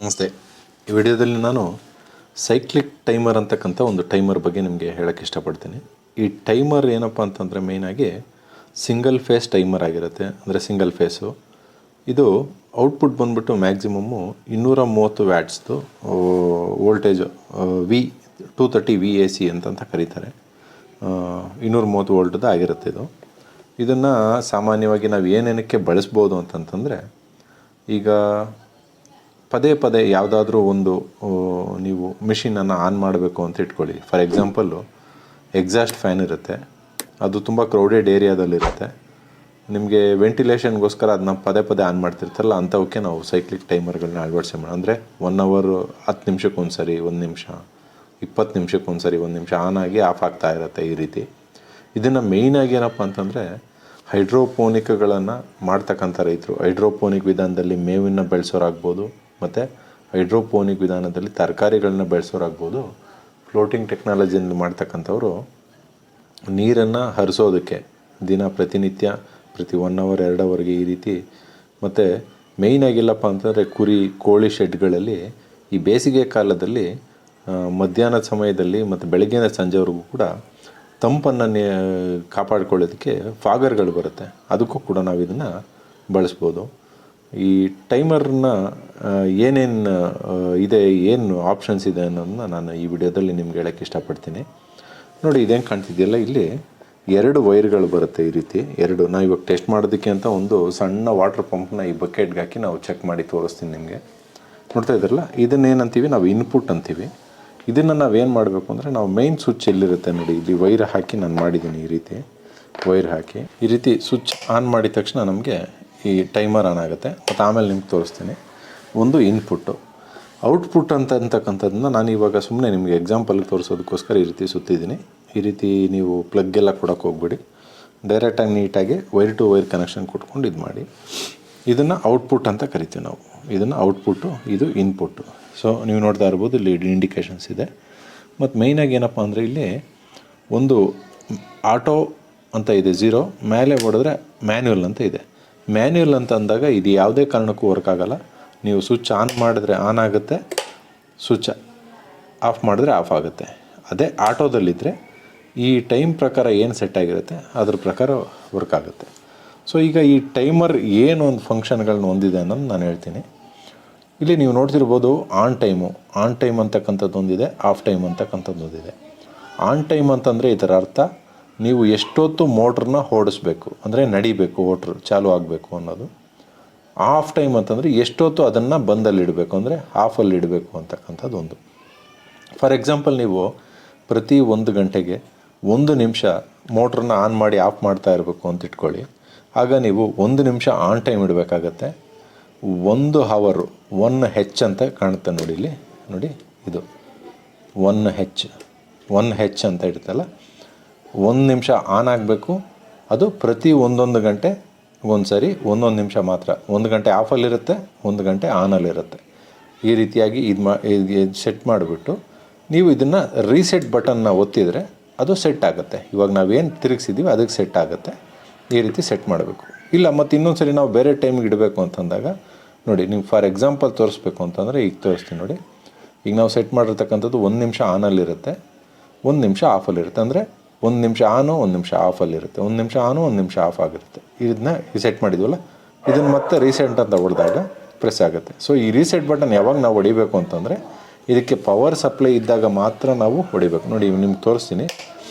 ನಮಸ್ತೆ. ಈ ವಿಡಿಯೋದಲ್ಲಿ ನಾನು ಸೈಕ್ಲಿಕ್ ಟೈಮರ್ ಅಂತಕ್ಕಂಥ ಒಂದು ಟೈಮರ್ ಬಗ್ಗೆ ನಿಮಗೆ ಹೇಳೋಕ್ಕೆ ಇಷ್ಟಪಡ್ತೀನಿ. ಈ ಟೈಮರ್ ಏನಪ್ಪ ಅಂತಂದರೆ ಮೇಯ್ನಾಗಿ ಸಿಂಗಲ್ ಫೇಸ್ ಟೈಮರ್ ಆಗಿರುತ್ತೆ. ಅಂದರೆ ಸಿಂಗಲ್ ಫೇಸು. ಇದು ಔಟ್ಪುಟ್ ಬಂದುಬಿಟ್ಟು ಮ್ಯಾಕ್ಸಿಮಮ್ಮು 230 ವ್ಯಾಟ್ಸ್ದು ವೋಲ್ಟೇಜು V230 VAC ಅಂತ ಕರೀತಾರೆ. 230 ವೋಲ್ಟ್ದು ಆಗಿರುತ್ತೆ ಇದು. ಇದನ್ನು ಸಾಮಾನ್ಯವಾಗಿ ನಾವು ಏನೇನಕ್ಕೆ ಬಳಸ್ಬೋದು ಅಂತಂತಂದರೆ, ಈಗ ಪದೇ ಪದೇ ಯಾವುದಾದ್ರೂ ಒಂದು ನೀವು ಮಿಷಿನನ್ನು ಆನ್ ಮಾಡಬೇಕು ಅಂತ ಇಟ್ಕೊಳ್ಳಿ. ಫಾರ್ ಎಕ್ಸಾಂಪಲ್ಲು ಎಕ್ಸಾಸ್ಟ್ ಫ್ಯಾನ್ ಇರುತ್ತೆ, ಅದು ತುಂಬ ಕ್ರೌಡೆಡ್ ಏರಿಯಾದಲ್ಲಿರುತ್ತೆ. ನಿಮಗೆ ವೆಂಟಿಲೇಷನ್ಗೋಸ್ಕರ ಅದನ್ನ ಪದೇ ಪದೇ ಆನ್ ಮಾಡ್ತಿರ್ತಾರಲ್ಲ, ಅಂಥವಕ್ಕೆ ನಾವು ಸೈಕ್ಲಿಕ್ ಟೈಮರ್ಗಳನ್ನ ಅಳವಡಿಸಿ ಅಂದರೆ 1 ಅವರ್ 10 ನಿಮಿಷಕ್ಕೊಂದು ಸರಿ 1 ನಿಮಿಷ, 20 ನಿಮಿಷಕ್ಕೊಂದು ಸರಿ 1 ನಿಮಿಷ ಆನ್ ಆಗಿ ಆಫ್ ಆಗ್ತಾ ಇರುತ್ತೆ ಈ ರೀತಿ. ಇದನ್ನು ಮೇಯ್ನಾಗಿ ಏನಪ್ಪ ಅಂತಂದರೆ ಹೈಡ್ರೋಪೋನಿಕ್ಗಳನ್ನು ಮಾಡ್ತಕ್ಕಂಥ ರೈತರು, ಹೈಡ್ರೋಪೋನಿಕ್ ವಿಧಾನದಲ್ಲಿ ಮೇವನ್ನು ಬೆಳೆಸೋರಾಗ್ಬೋದು, ಮತ್ತು ಹೈಡ್ರೋಪೋನಿಕ್ ವಿಧಾನದಲ್ಲಿ ತರಕಾರಿಗಳನ್ನ ಬೆಳೆಸೋರಾಗ್ಬೋದು. ಫ್ಲೋಟಿಂಗ್ ಟೆಕ್ನಾಲಜಿಯಲ್ಲಿ ಮಾಡ್ತಕ್ಕಂಥವ್ರು ನೀರನ್ನು ಹರಿಸೋದಕ್ಕೆ ಪ್ರತಿನಿತ್ಯ ಪ್ರತಿ 1 ಅವರ್ 2 ಅವರ್ಗೆ ಈ ರೀತಿ. ಮತ್ತು ಮೇಯ್ನಾಗಿಲ್ಲಪ್ಪ ಅಂತಂದರೆ ಕೋಳಿ ಶೆಡ್ಗಳಲ್ಲಿ ಈ ಬೇಸಿಗೆ ಕಾಲದಲ್ಲಿ ಮಧ್ಯಾಹ್ನದ ಸಮಯದಲ್ಲಿ ಮತ್ತು ಬೆಳಗ್ಗಿನ ಸಂಜೆವರೆಗೂ ಕೂಡ ತಂಪನ್ನು ಕಾಪಾಡ್ಕೊಳ್ಳೋದಕ್ಕೆ ಫಾಗರ್ಗಳು ಬರುತ್ತೆ. ಅದಕ್ಕೂ ಕೂಡ ನಾವು ಇದನ್ನು ಬಳಸ್ಬೋದು. ಈ ಟೈಮರ್ನ ಏನೇನು ಇದೆ, ಏನು ಆಪ್ಷನ್ಸ್ ಇದೆ ಅನ್ನೋದನ್ನ ನಾನು ಈ ವಿಡಿಯೋದಲ್ಲಿ ನಿಮ್ಗೆ ಹೇಳೋಕ್ಕೆ ಇಷ್ಟಪಡ್ತೀನಿ. ನೋಡಿ, ಇದೇನು ಕಾಣ್ತಿದೆಯಲ್ಲ, ಇಲ್ಲಿ 2 ವೈರ್ಗಳು ಬರುತ್ತೆ ಈ ರೀತಿ. ನಾವು ಇವಾಗ ಟೆಸ್ಟ್ ಮಾಡೋದಕ್ಕೆ ಅಂತ ಒಂದು ಸಣ್ಣ ವಾಟರ್ ಪಂಪ್ನ ಈ ಬಕೆಟ್ಗೆ ಹಾಕಿ ನಾವು ಚೆಕ್ ಮಾಡಿ ತೋರಿಸ್ತೀನಿ ನಿಮಗೆ. ನೋಡ್ತಾ ಇದ್ದಾರಲ್ಲ, ಇದನ್ನೇನಂತೀವಿ ನಾವು ಇನ್ಪುಟ್ ಅಂತೀವಿ. ಇದನ್ನು ನಾವೇನು ಮಾಡಬೇಕು ಅಂದರೆ, ನಾವು ಮೈನ್ ಸ್ವಿಚ್ ಎಲ್ಲಿರುತ್ತೆ ನೋಡಿ, ಇಲ್ಲಿ ವೈರ್ ಹಾಕಿ ನಾನು ಮಾಡಿದ್ದೀನಿ. ಈ ರೀತಿ ವೈರ್ ಹಾಕಿ ಈ ರೀತಿ ಸ್ವಿಚ್ ಆನ್ ಮಾಡಿದ ತಕ್ಷಣ ನಮಗೆ ಈ ಟೈಮರ್ ಆನ್ ಆಗುತ್ತೆ. ಮತ್ತು ಆಮೇಲೆ ನಿಮ್ಗೆ ತೋರಿಸ್ತೀನಿ. ಒಂದು ಇನ್ಪುಟ್ಟು, ಔಟ್ಪುಟ್ ಅಂತಕ್ಕಂಥದ್ದನ್ನ ನಾನು ಇವಾಗ ಸುಮ್ಮನೆ ನಿಮಗೆ ಎಕ್ಸಾಂಪಲ್ಗೆ ತೋರಿಸೋದಕ್ಕೋಸ್ಕರ ಈ ರೀತಿ ಸುತ್ತಿದ್ದೀನಿ. ಈ ರೀತಿ ನೀವು ಪ್ಲಗ್ಗೆಲ್ಲ ಕೊಡೋಕ್ಕೆ ಹೋಗ್ಬೇಡಿ, ಡೈರೆಕ್ಟಾಗಿ ನೀಟಾಗಿ ವೈರ್ ಟು ವೈರ್ ಕನೆಕ್ಷನ್ ಕೊಟ್ಕೊಂಡು ಇದು ಮಾಡಿ. ಇದನ್ನು ಔಟ್ಪುಟ್ ಅಂತ ಕರಿತೀವಿ ನಾವು. ಇದನ್ನು ಔಟ್ಪುಟ್ಟು, ಇದು ಇನ್ಪುಟ್ಟು. ಸೊ ನೀವು ನೋಡ್ತಾ ಇರ್ಬೋದು, ಇಲ್ಲಿ ಇಂಡಿಕೇಷನ್ಸ್ ಇದೆ. ಮತ್ತು ಮೇಯ್ನಾಗಿ ಏನಪ್ಪ ಅಂದರೆ, ಇಲ್ಲಿ ಒಂದು ಆಟೋ ಅಂತ ಇದೆ 0, ಮೇಲೆ ಹೊಡೆದ್ರೆ ಮ್ಯಾನ್ಯುವಲ್ ಅಂತ ಇದೆ. ಮ್ಯಾನ್ಯುವಲ್ ಅಂತ ಅಂದಾಗ ಇದು ಯಾವುದೇ ಕಾರಣಕ್ಕೂ ವರ್ಕ್ ಆಗೋಲ್ಲ. ನೀವು ಸ್ವಿಚ್ ಆನ್ ಮಾಡಿದ್ರೆ ಆನ್ ಆಗುತ್ತೆ, ಸ್ವಿಚ್ ಆಫ್ ಮಾಡಿದ್ರೆ ಆಫ್ ಆಗುತ್ತೆ. ಅದೇ ಆಟೋದಲ್ಲಿದ್ದರೆ ಈ ಟೈಮ್ ಪ್ರಕಾರ ಏನು ಸೆಟ್ ಆಗಿರುತ್ತೆ ಅದ್ರ ಪ್ರಕಾರ ವರ್ಕ್ ಆಗುತ್ತೆ. ಸೊ ಈಗ ಈ ಟೈಮರ್ ಏನು ಒಂದು ಫಂಕ್ಷನ್ಗಳನ್ನ ಹೊಂದಿದೆ ಅನ್ನೋದು ನಾನು ಹೇಳ್ತೀನಿ. ಇಲ್ಲಿ ನೀವು ನೋಡ್ತಿರ್ಬೋದು, ಆನ್ ಟೈಮ್ ಅಂತಕ್ಕಂಥದ್ದು ಒಂದಿದೆ, ಆಫ್ ಟೈಮ್ ಅಂತಕ್ಕಂಥದ್ದು ಒಂದಿದೆ. ಆನ್ ಟೈಮ್ ಅಂತಂದರೆ ಇದರ ಅರ್ಥ ನೀವು ಎಷ್ಟೊತ್ತು ಮೋಟ್ರನ್ನ ಓಡಿಸ್ಬೇಕು, ಅಂದರೆ ನಡಿಬೇಕು, ಮೋಟ್ರ್ ಚಾಲು ಆಗಬೇಕು ಅನ್ನೋದು. ಆಫ್ ಟೈಮ್ ಅಂತಂದರೆ ಎಷ್ಟೊತ್ತು ಅದನ್ನು ಬಂದಲ್ಲಿಡಬೇಕು, ಅಂದರೆ ಆಫಲ್ಲಿ ಇಡಬೇಕು ಅಂತಕ್ಕಂಥದ್ದು ಒಂದು. ಫಾರ್ ಎಕ್ಸಾಂಪಲ್, ನೀವು ಪ್ರತಿ 1 ಗಂಟೆಗೆ 1 ನಿಮಿಷ ಮೋಟ್ರನ್ನ ಆನ್ ಮಾಡಿ ಆಫ್ ಮಾಡ್ತಾ ಇರಬೇಕು ಅಂತ ಇಟ್ಕೊಳ್ಳಿ. ಆಗ ನೀವು 1 ನಿಮಿಷ ಆನ್ ಟೈಮ್ ಇಡಬೇಕಾಗತ್ತೆ. 1 ಅವರ್ 1H ಅಂತ ಕಾಣುತ್ತೆ ನೋಡಿ, ಇಲ್ಲಿ ನೋಡಿ, ಇದು 1H ಅಂತ ಇಡುತ್ತಲ್ಲ. 1 ನಿಮಿಷ ಆನ್ ಆಗಬೇಕು. ಅದು ಪ್ರತಿ 1 ಗಂಟೆ ಒಂದು ಸರಿ 1 ನಿಮಿಷ ಮಾತ್ರ. 1 ಗಂಟೆ ಆಫಲ್ಲಿರುತ್ತೆ, 1 ಗಂಟೆ ಆನಲ್ಲಿರುತ್ತೆ. ಈ ರೀತಿಯಾಗಿ ಇದು ಸೆಟ್ ಮಾಡಿಬಿಟ್ಟು ನೀವು ಇದನ್ನು ರೀಸೆಟ್ ಬಟನ್ನ ಒತ್ತಿದರೆ ಅದು ಸೆಟ್ ಆಗುತ್ತೆ. ಇವಾಗ ನಾವೇನು ತಿರುಗಿಸಿದ್ದೀವಿ ಅದಕ್ಕೆ ಸೆಟ್ ಆಗುತ್ತೆ. ಈ ರೀತಿ ಸೆಟ್ ಮಾಡಬೇಕು. ಇಲ್ಲ ಮತ್ತು ಇನ್ನೊಂದು ಸರಿ ನಾವು ಬೇರೆ ಟೈಮಿಗೆ ಇಡಬೇಕು ಅಂತಂದಾಗ ನೋಡಿ, ನೀವು ಫಾರ್ ಎಕ್ಸಾಂಪಲ್ ತೋರಿಸ್ಬೇಕು ಅಂತಂದರೆ ಈಗ ತೋರಿಸ್ತೀನಿ ನೋಡಿ. ಈಗ ನಾವು ಸೆಟ್ ಮಾಡಿರ್ತಕ್ಕಂಥದ್ದು 1 ನಿಮಿಷ ಆನಲ್ಲಿರುತ್ತೆ, 1 ನಿಮಿಷ ಆಫಲ್ಲಿರುತ್ತೆ. ಅಂದರೆ 1 ನಿಮಿಷ ಆನು, 1 ನಿಮಿಷ ಆಫಲ್ಲಿರುತ್ತೆ, 1 ನಿಮಿಷ ಆನು, 1 ನಿಮಿಷ ಆಫ್ ಆಗಿರುತ್ತೆ. ಇದನ್ನ ಸೆಟ್ ಮಾಡಿದ್ವಲ್ಲ, ಇದನ್ನು ಮತ್ತೆ ರೀಸೆಟ್ ಅಂತ ಹೊಡೆದಾಗ ಪ್ರೆಸ್ ಆಗುತ್ತೆ. ಸೊ ಈ ರೀಸೆಟ್ ಬಟನ್ ಯಾವಾಗ ನಾವು ಹೊಡಿಬೇಕು ಅಂತಂದರೆ, ಇದಕ್ಕೆ ಪವರ್ ಸಪ್ಲೈ ಇದ್ದಾಗ ಮಾತ್ರ ನಾವು ಹೊಡಿಬೇಕು. ನೋಡಿ, ನಿಮ್ಗೆ ತೋರಿಸ್ತೀನಿ.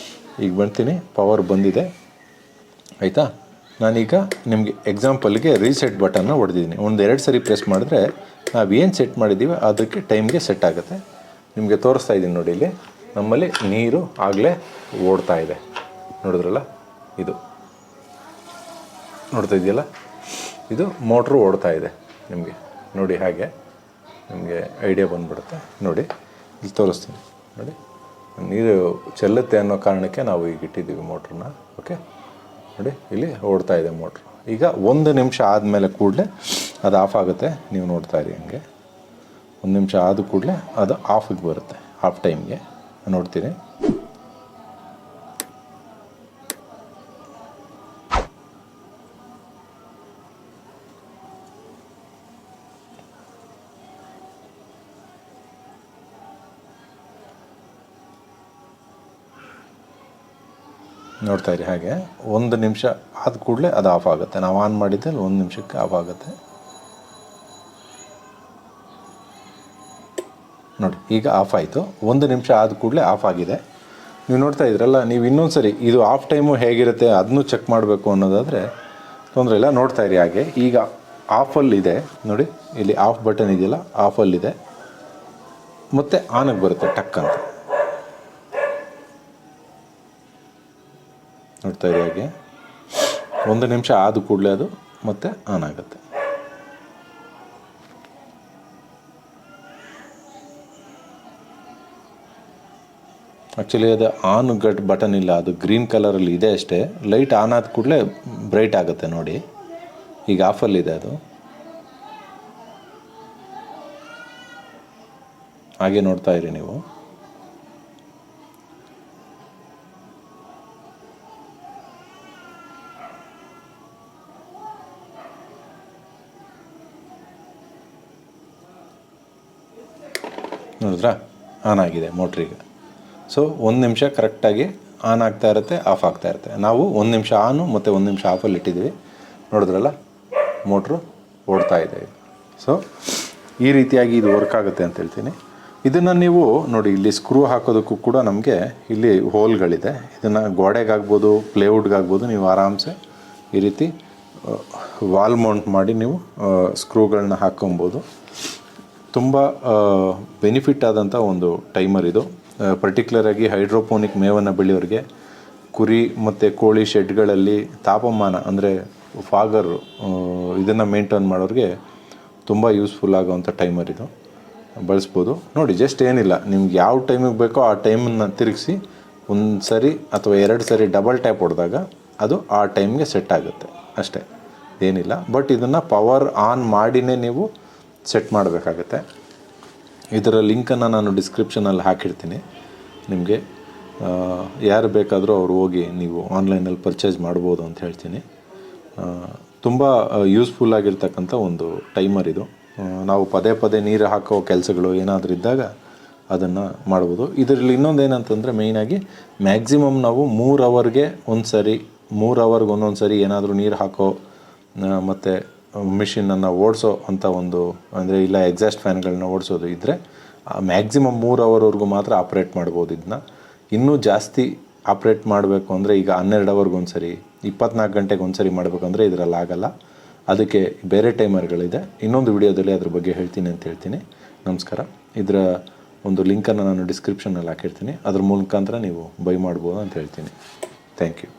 ಈಗ ಬರ್ತೀನಿ, ಪವರ್ ಬಂದಿದೆ ಆಯಿತಾ. ನಾನೀಗ ನಿಮಗೆ ಎಕ್ಸಾಂಪಲ್ಗೆ ರೀಸೆಟ್ ಬಟನ್ನ ಹೊಡೆದಿದ್ದೀನಿ. 1-2 ಸರಿ ಪ್ರೆಸ್ ಮಾಡಿದ್ರೆ ನಾವೇನು ಸೆಟ್ ಮಾಡಿದ್ದೀವಿ ಅದಕ್ಕೆ ಟೈಮ್ಗೆ ಸೆಟ್ ಆಗುತ್ತೆ. ನಿಮಗೆ ತೋರಿಸ್ತಾ ಇದ್ದೀನಿ ನೋಡಿ, ಇಲ್ಲಿ ನಮ್ಮಲ್ಲಿ ನೀರು ಆಗಲೇ ಓಡ್ತಾ ಇದೆ, ನೋಡಿದ್ರಲ್ಲ, ಇದು ನೋಡ್ತಾ ಇದೆಯಲ್ಲ, ಇದು ಮೋಟ್ರು ಓಡ್ತಾ ಇದೆ. ನಿಮಗೆ ನೋಡಿ, ಹಾಗೆ ನಿಮಗೆ ಐಡಿಯಾ ಬಂದುಬಿಡುತ್ತೆ. ನೋಡಿ, ಇಲ್ಲಿ ತೋರಿಸ್ತೀನಿ ನೋಡಿ, ನೀರು ಚೆಲ್ಲುತ್ತೆ ಅನ್ನೋ ಕಾರಣಕ್ಕೆ ನಾವು ಈಗ ಇಟ್ಟಿದ್ದೀವಿ ಮೋಟ್ರನ್ನ. ಓಕೆ, ನೋಡಿ, ಇಲ್ಲಿ ಓಡ್ತಾ ಇದೆ ಮೋಟ್ರು. ಈಗ 1 ನಿಮಿಷ ಆದಮೇಲೆ ಕೂಡಲೇ ಅದು ಆಫ್ ಆಗುತ್ತೆ. ನೀವು ನೋಡ್ತಾ ಇರಿ, ಹಂಗೆ 1 ನಿಮಿಷ ಆದ ಕೂಡಲೇ ಅದು ಆಫಿಗೆ ಬರುತ್ತೆ. ಆಫ್ ಟೈಮ್ಗೆ ನೋಡ್ತೀನಿ. ನೋಡ್ತಾ ಇರಿ ಹಾಗೆ 1 ನಿಮಿಷ ಆದ ಕೂಡಲೇ ಅದು ಆಫ್ ಆಗುತ್ತೆ. ನಾವು ಆನ್ ಮಾಡಿದ್ದೆ 1 ನಿಮಿಷಕ್ಕೆ ಆಫ್ ಆಗುತ್ತೆ. ನೋಡಿ ಈಗ ಆಫ್ ಆಯಿತು. 1 ನಿಮಿಷ ಆದ ಕೂಡಲೇ ಆಫ್ ಆಗಿದೆ. ನೀವು ನೋಡ್ತಾ ಇದ್ರಲ್ಲ, ನೀವು ಇನ್ನೊಂದು ಸರಿ ಇದು ಆಫ್ ಟೈಮು ಹೇಗಿರುತ್ತೆ ಅದನ್ನು ಚೆಕ್ ಮಾಡಬೇಕು ಅನ್ನೋದಾದರೆ ತೊಂದರೆ ಇಲ್ಲ. ನೋಡ್ತಾ ಇರಿ ಹಾಗೆ. ಈಗ ಆಫಲ್ಲಿದೆ ನೋಡಿ, ಇಲ್ಲಿ ಆಫ್ ಬಟನ್ ಇದೆಯಲ್ಲ, ಆಫಲ್ಲಿದೆ. ಮತ್ತು ಆನಿಗೆ ಬರುತ್ತೆ ಟಕ್ ಅಂತ. ನೋಡ್ತಾ ಇರಿ ಹಾಗೆ 1 ನಿಮಿಷ ಆದ ಕೂಡಲೇ ಅದು ಮತ್ತೆ ಆನ್ ಆಗುತ್ತೆ. ಆ್ಯಕ್ಚುಲಿ ಅದು ಆನ್ ಬಟನ್ ಇಲ್ಲ, ಅದು ಗ್ರೀನ್ ಕಲರಲ್ಲಿ ಇದೆ ಅಷ್ಟೇ. ಲೈಟ್ ಆನ್ ಆದ ಕೂಡಲೇ ಬ್ರೈಟ್ ಆಗುತ್ತೆ ನೋಡಿ. ಈಗ ಆಫಲ್ಲಿದೆ ಅದು. ಹಾಗೆ ನೋಡ್ತಾ ಇರಿ ನೀವು. ನೋಡಿದ್ರಾ, ಆನ್ ಆಗಿದೆ ಮೋಟ್ರಿಗೆ. ಸೊ 1 ನಿಮಿಷ ಕರೆಕ್ಟಾಗಿ ಆನ್ ಆಗ್ತಾ ಇರುತ್ತೆ, ಆಫ್ ಆಗ್ತಾ ಇರುತ್ತೆ. ನಾವು 1 ನಿಮಿಷ ಆನು ಮತ್ತು 1 ನಿಮಿಷ ಆಫಲ್ಲಿ ಇಟ್ಟಿದ್ದೀವಿ. ನೋಡಿದ್ರಲ್ಲ, ಮೋಟ್ರು ಓಡ್ತಾ ಇದೆ. ಸೊ ಈ ರೀತಿಯಾಗಿ ಇದು ವರ್ಕ್ ಆಗುತ್ತೆ ಅಂತ ಹೇಳ್ತೀನಿ. ಇದನ್ನು ನೀವು ನೋಡಿ, ಇಲ್ಲಿ ಸ್ಕ್ರೂ ಹಾಕೋದಕ್ಕೂ ಕೂಡ ನಮಗೆ ಇಲ್ಲಿ ಹೋಲ್ಗಳಿದೆ. ಇದನ್ನು ಗೋಡೆಗಾಗ್ಬೋದು, ಪ್ಲೇವುಡ್ಗಾಗ್ಬೋದು. ನೀವು ಆರಾಮ್ಸೆ ಈ ರೀತಿ ವಾಲ್ ಮೌಂಟ್ ಮಾಡಿ ನೀವು ಸ್ಕ್ರೂಗಳನ್ನ ಹಾಕ್ಕೊಬೋದು. ತುಂಬ ಬೆನಿಫಿಟ್ ಆದಂಥ ಒಂದು ಟೈಮರ್ ಇದು. ಪರ್ಟಿಕ್ಯುಲರಾಗಿ ಹೈಡ್ರೋಪೋನಿಕ್ ಮೇವನ್ನು ಬೆಳೆಯೋರಿಗೆ, ಕುರಿ ಮತ್ತು ಕೋಳಿ ಶೆಡ್ಗಳಲ್ಲಿ ತಾಪಮಾನ ಅಂದರೆ ಫಾಗರು ಇದನ್ನು ಮೇಂಟೈನ್ ಮಾಡೋರಿಗೆ ತುಂಬ ಯೂಸ್ಫುಲ್ ಆಗೋವಂಥ ಟೈಮರ್ ಇದು. ಬಳಸ್ಬೋದು ನೋಡಿ. ಜಸ್ಟ್ ಏನಿಲ್ಲ, ನಿಮ್ಗೆ ಯಾವ ಟೈಮಿಗೆ ಬೇಕೋ ಆ ಟೈಮನ್ನು ತಿರುಗಿಸಿ 1 ಸರಿ ಅಥವಾ 2 ಸರಿ ಡಬಲ್ ಟ್ಯಾಪ್ ಹೊಡೆದಾಗ ಅದು ಆ ಟೈಮ್ಗೆ ಸೆಟ್ ಆಗುತ್ತೆ ಅಷ್ಟೇ, ಏನಿಲ್ಲ. ಬಟ್ ಇದನ್ನು ಪವರ್ ಆನ್ ಮಾಡಿನೇ ನೀವು ಸೆಟ್ ಮಾಡಬೇಕಾಗತ್ತೆ. ಇದರ ಲಿಂಕನ್ನು ನಾನು ಡಿಸ್ಕ್ರಿಪ್ಷನಲ್ಲಿ ಹಾಕಿರ್ತೀನಿ. ನಿಮಗೆ ಯಾರು ಬೇಕಾದರೂ ಅವ್ರು ಹೋಗಿ ನೀವು ಆನ್ಲೈನಲ್ಲಿ ಪರ್ಚೇಸ್ ಮಾಡ್ಬೋದು ಅಂತ ಹೇಳ್ತೀನಿ. ತುಂಬ ಯೂಸ್ಫುಲ್ ಆಗಿರ್ತಕ್ಕಂಥ ಒಂದು ಟೈಮರ್ ಇದು. ನಾವು ಪದೇ ಪದೇ ನೀರು ಹಾಕೋ ಕೆಲಸಗಳು ಏನಾದರೂ ಇದ್ದಾಗ ಅದನ್ನು ಮಾಡ್ಬೋದು. ಇದರಲ್ಲಿ ಇನ್ನೊಂದು ಏನಂತಂದರೆ, ಮೇಯ್ನಾಗಿ ಮ್ಯಾಕ್ಸಿಮಮ್ ನಾವು 3 ಅವರ್ಗೆ ಒಂದು ಸರಿ, 3 ಅವರ್ಗೆ ಒಂದೊಂದು ಸರಿ ಏನಾದರೂ ನೀರು ಹಾಕೋ ಮತ್ತು ಮಿಷಿನನ್ನು ಓಡಿಸೋ ಅಂಥ ಒಂದು, ಅಂದರೆ ಇಲ್ಲ ಎಕ್ಸಾಸ್ಟ್ ಫ್ಯಾನ್ಗಳನ್ನ ಓಡಿಸೋದು ಇದ್ದರೆ ಮ್ಯಾಕ್ಸಿಮಮ್ 3 ಅವರ್ವರೆಗೂ ಮಾತ್ರ ಆಪ್ರೇಟ್ ಮಾಡ್ಬೋದು. ಇದನ್ನ ಇನ್ನೂ ಜಾಸ್ತಿ ಆಪ್ರೇಟ್ ಮಾಡಬೇಕು ಅಂದರೆ, ಈಗ 12 ಅವರ್ಗೆ ಒಂದು ಸರಿ, 24 ಗಂಟೆಗೆ ಒಂದು ಸರಿ ಮಾಡಬೇಕಂದ್ರೆ ಇದರಲ್ಲಿ ಆಗಲ್ಲ. ಅದಕ್ಕೆ ಬೇರೆ ಟೈಮರ್ಗಳಿದೆ. ಇನ್ನೊಂದು ವಿಡಿಯೋದಲ್ಲಿ ಅದ್ರ ಬಗ್ಗೆ ಹೇಳ್ತೀನಿ ಅಂತ ಹೇಳ್ತೀನಿ. ನಮಸ್ಕಾರ. ಇದರ ಒಂದು ಲಿಂಕನ್ನು ನಾನು ಡಿಸ್ಕ್ರಿಪ್ಷನಲ್ಲಿ ಹಾಕಿರ್ತೀನಿ. ಅದ್ರ ಮುಖಾಂತರ ನೀವು ಬೈ ಮಾಡ್ಬೋದು ಅಂತ ಹೇಳ್ತೀನಿ. Thank you.